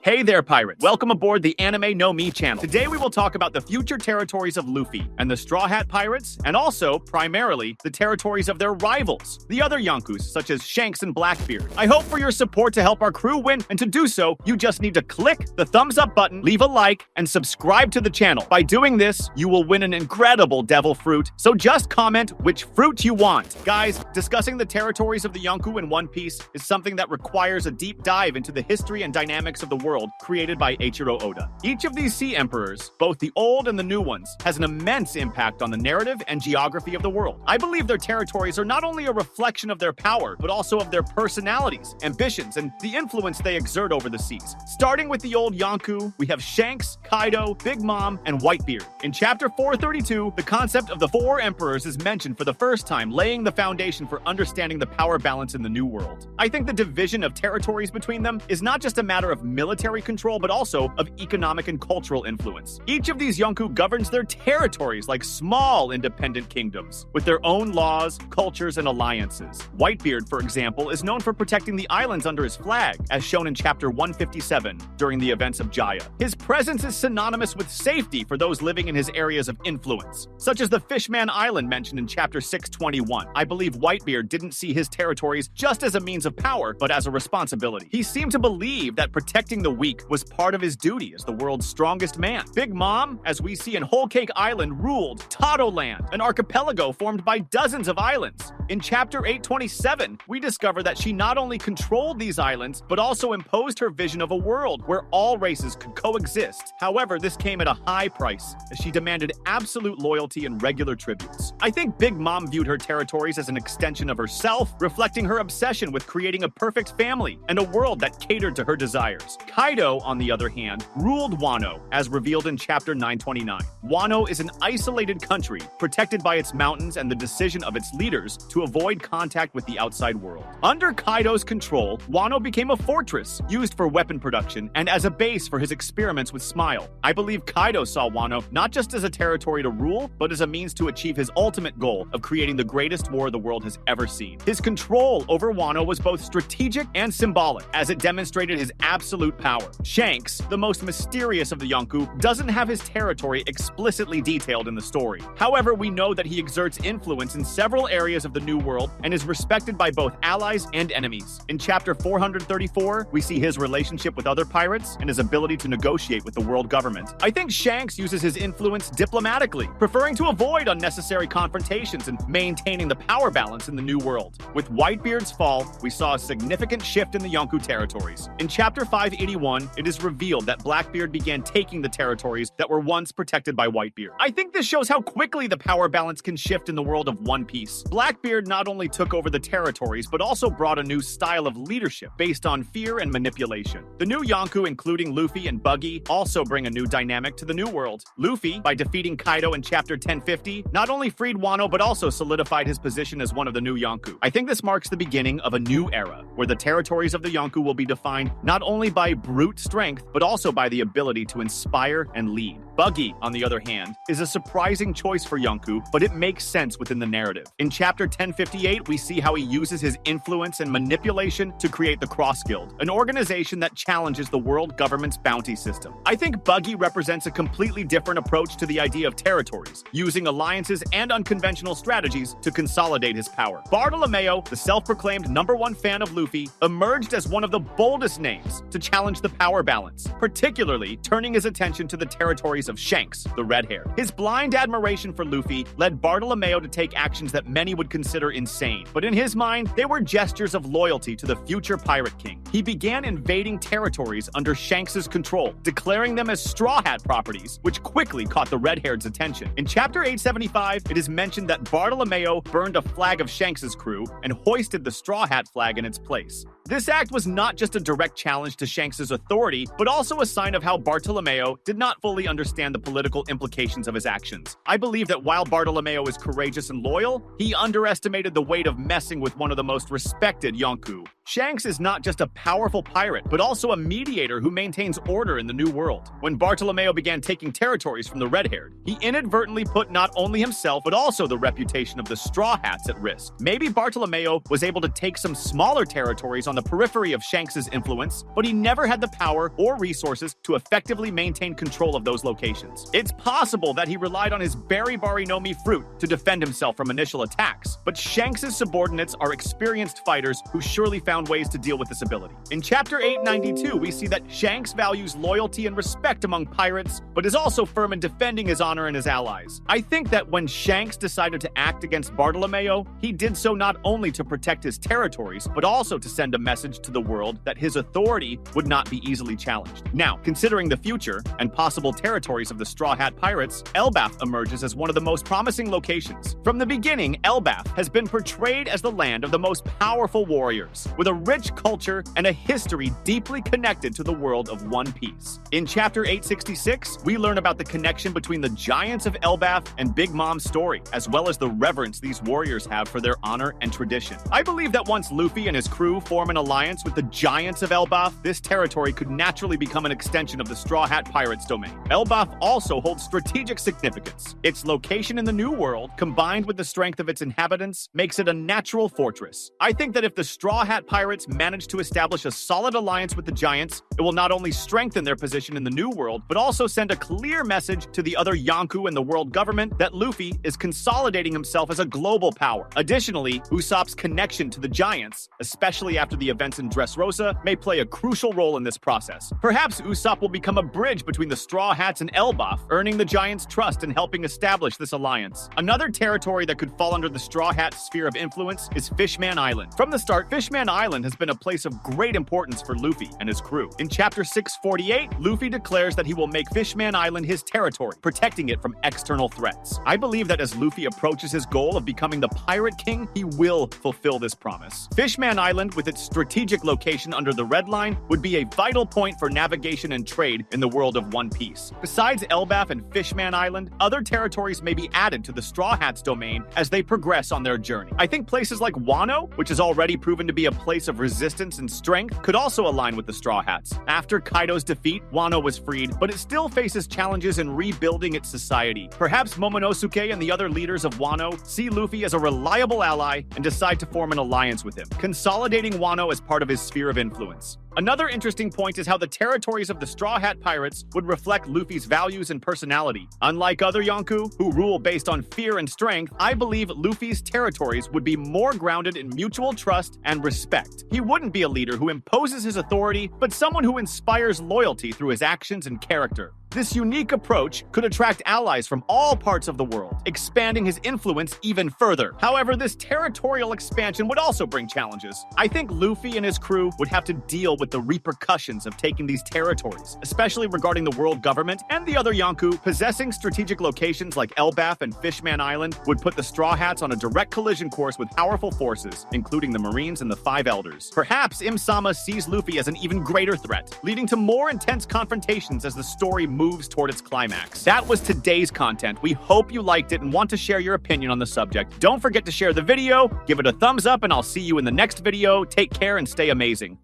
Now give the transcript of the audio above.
Hey there, pirates! Welcome aboard the Anime No Me channel. Today we will talk about the future territories of Luffy and the Straw Hat Pirates, and also, primarily, the territories of their rivals, the other Yonkus, such as Shanks and Blackbeard. I hope for your support to help our crew win, and to do so, you just need to click the thumbs up button, leave a like, and subscribe to the channel. By doing this, you will win an incredible devil fruit, so just comment which fruit you want. Guys, discussing the territories of the Yonko in One Piece is something that requires a deep dive into the history and dynamics of the world created by Eiichiro Oda. Each of these sea emperors, both the old and the new ones, has an immense impact on the narrative and geography of the world. I believe their territories are not only a reflection of their power, but also of their personalities, ambitions, and the influence they exert over the seas. Starting with the old Yonko, we have Shanks, Kaido, Big Mom, and Whitebeard. In chapter 432, the concept of the four emperors is mentioned for the first time, laying the foundation for understanding the power balance in the new world. I think the division of territories between them is not just a matter of military control, but also of economic and cultural influence. Each of these Yonko governs their territories like small independent kingdoms, with their own laws, cultures, and alliances. Whitebeard, for example, is known for protecting the islands under his flag, as shown in chapter 157 during the events of Jaya. His presence is synonymous with safety for those living in his areas of influence, such as the Fishman Island mentioned in chapter 621. I believe Whitebeard didn't see his territories just as a means of power, but as a responsibility. He seemed to believe that protecting the weak was part of his duty as the world's strongest man. Big Mom, as we see in Whole Cake Island, ruled Todo Land, an archipelago formed by dozens of islands. In chapter 827, we discover that she not only controlled these islands, but also imposed her vision of a world where all races could coexist. However, this came at a high price, as she demanded absolute loyalty and regular tributes. I think Big Mom viewed her territories as an extension of herself, reflecting her obsession with creating a perfect family and a world that catered to her desires. Kaido, on the other hand, ruled Wano, as revealed in chapter 929. Wano is an isolated country, protected by its mountains and the decision of its leaders to avoid contact with the outside world. Under Kaido's control, Wano became a fortress, used for weapon production and as a base for his experiments with Smile. I believe Kaido saw Wano not just as a territory to rule, but as a means to achieve his ultimate goal of creating the greatest war the world has ever seen. His control over Wano was both strategic and symbolic, as it demonstrated his absolute power. Shanks, the most mysterious of the Yonko, doesn't have his territory explicitly detailed in the story. However, we know that he exerts influence in several areas of the New World and is respected by both allies and enemies. In chapter 434, we see his relationship with other pirates and his ability to negotiate with the world government. I think Shanks uses his influence diplomatically, preferring to avoid unnecessary confrontations and maintaining the power balance in the New World. With Whitebeard's fall, we saw a significant shift in the Yonko territories. In chapter 581, it is revealed that Blackbeard began taking the territories that were once protected by Whitebeard. I think this shows how quickly the power balance can shift in the world of One Piece. Blackbeard not only took over the territories, but also brought a new style of leadership based on fear and manipulation. The new Yonko, including Luffy and Buggy, also bring a new dynamic to the New World. Luffy, by defeating Kaido in chapter 1050, not only freed Wano, but also solidified his position as one of the new Yonko. I think this marks the beginning of a new era, where the territories of the Yonko will be defined not only by brute strength, but also by the ability to inspire and lead. Buggy, on the other hand, is a surprising choice for Yonko, but it makes sense within the narrative. In chapter 1058, we see how he uses his influence and manipulation to create the Cross Guild, an organization that challenges the world government's bounty system. I think Buggy represents a completely different approach to the idea of territories, using alliances and unconventional strategies to consolidate his power. Bartolomeo, the self-proclaimed #1 fan of Luffy, emerged as one of the boldest names to challenge the power balance, particularly turning his attention to the territories of Shanks, the red hair. His blind admiration for Luffy led Bartolomeo to take actions that many would consider insane, but in his mind, they were gestures of loyalty to the future Pirate King. He began invading territories under Shanks' control, declaring them as Straw Hat properties, which quickly caught the red-haired's attention. In chapter 875, it is mentioned that Bartolomeo burned a flag of Shanks' crew and hoisted the Straw Hat flag in its place. This act was not just a direct challenge to Shanks' authority, but also a sign of how Bartolomeo did not fully understand the political implications of his actions. I believe that while Bartolomeo is courageous and loyal, he underestimated the weight of messing with one of the most respected Yonko. Shanks is not just a powerful pirate, but also a mediator who maintains order in the New World. When Bartolomeo began taking territories from the red-haired, he inadvertently put not only himself, but also the reputation of the Straw Hats at risk. Maybe Bartolomeo was able to take some smaller territories on the periphery of Shanks' influence, but he never had the power or resources to effectively maintain control of those locations. It's possible that he relied on his berry barinomi fruit to defend himself from initial attacks, but Shanks' subordinates are experienced fighters who surely found ways to deal with this ability. In Chapter 892, we see that Shanks values loyalty and respect among pirates, but is also firm in defending his honor and his allies. I think that when Shanks decided to act against Bartolomeo, he did so not only to protect his territories, but also to send a message to the world that his authority would not be easily challenged. Now, considering the future and possible territories of the Straw Hat Pirates, Elbaf emerges as one of the most promising locations. From the beginning, Elbaf has been portrayed as the land of the most powerful warriors, with a rich culture and a history deeply connected to the world of One Piece. In Chapter 866, we learn about the connection between the giants of Elbaf and Big Mom's story, as well as the reverence these warriors have for their honor and tradition. I believe that once Luffy and his crew form an alliance with the giants of Elbaf, this territory could naturally become an extension of the Straw Hat Pirates' domain. Elbaf also holds strategic significance. Its location in the New World, combined with the strength of its inhabitants, makes it a natural fortress. I think that if the Straw Hat Pirates manage to establish a solid alliance with the giants, it will not only strengthen their position in the New World, but also send a clear message to the other Yonko and the world government that Luffy is consolidating himself as a global power. Additionally, Usopp's connection to the giants, especially after the events in Dressrosa, may play a crucial role in this process. Perhaps Usopp will become a bridge between the Straw Hats and Elbaf, earning the giants' trust and helping establish this alliance. Another territory that could fall under the Straw Hat sphere of influence is Fishman Island. From the start, Fishman Island has been a place of great importance for Luffy and his crew. In Chapter 648, Luffy declares that he will make Fishman Island his territory, protecting it from external threats. I believe that as Luffy approaches his goal of becoming the Pirate King, he will fulfill this promise. Fishman Island, with its strategic location under the Red Line, would be a vital point for navigation and trade in the world of One Piece. Besides Elbaf and Fishman Island, other territories may be added to the Straw Hats' domain as they progress on their journey. I think places like Wano, which has already proven to be a place of resistance and strength, could also align with the Straw Hats. After Kaido's defeat, Wano was freed, but it still faces challenges in rebuilding its society. Perhaps Momonosuke and the other leaders of Wano see Luffy as a reliable ally and decide to form an alliance with him, consolidating Wano as part of his sphere of influence. Another interesting point is how the territories of the Straw Hat Pirates would reflect Luffy's values and personality. Unlike other Yonko, who rule based on fear and strength, I believe Luffy's territories would be more grounded in mutual trust and respect. He wouldn't be a leader who imposes his authority, but someone who inspires loyalty through his actions and character. This unique approach could attract allies from all parts of the world, expanding his influence even further. However, this territorial expansion would also bring challenges. I think Luffy and his crew would have to deal with the repercussions of taking these territories, especially regarding the world government and the other Yonko. Possessing strategic locations like Elbaf and Fishman Island would put the Straw Hats on a direct collision course with powerful forces, including the Marines and the Five Elders. Perhaps Im-sama sees Luffy as an even greater threat, leading to more intense confrontations as the story moves toward its climax. That was today's content. We hope you liked it and want to share your opinion on the subject. Don't forget to share the video, give it a thumbs up, and I'll see you in the next video. Take care and stay amazing.